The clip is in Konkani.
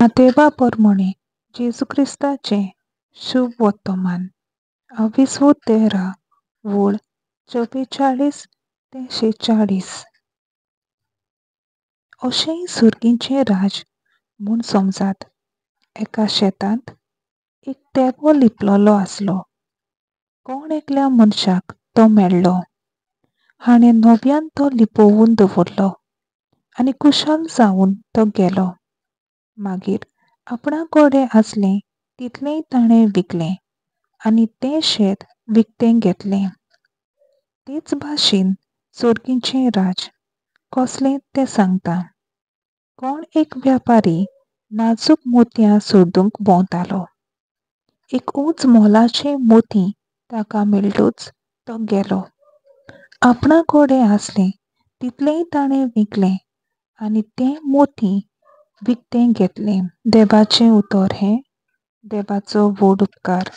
देवा परमणे जेजू क्रिस्ताचे शुभ वर्तमान 2013 वूळ 44 ते 46 अशें सुर्गींचे राज म्हूण समजात. एका शेतांत एक देवो लिपलोलो आसलो. कोण एकल्या मनशाक तो मेळ्ळो. हाणें नव्यान तो लिपोवून दवरलो आनी कुशल जावन तो गेलो. मागीर आपणा कडेन आसलें तितलेंय ताणें विकलें आनी तें शेत विकतें घेतलें. तेच भाशेन सुर्गींचें राज कसलें तें सांगता. कोण एक वेपारी नाजूक मोतयां सोदूंक भोंवतालो. एक उंच मोलाचें मोती ताका मेळटूच तो गेलो. आपणा कडेन आसलें तितलेंय ताणें विकलें आनी तें मोती विकतें घेतलें. देवाचें उतर हें. देवाचो व्हड उपकार.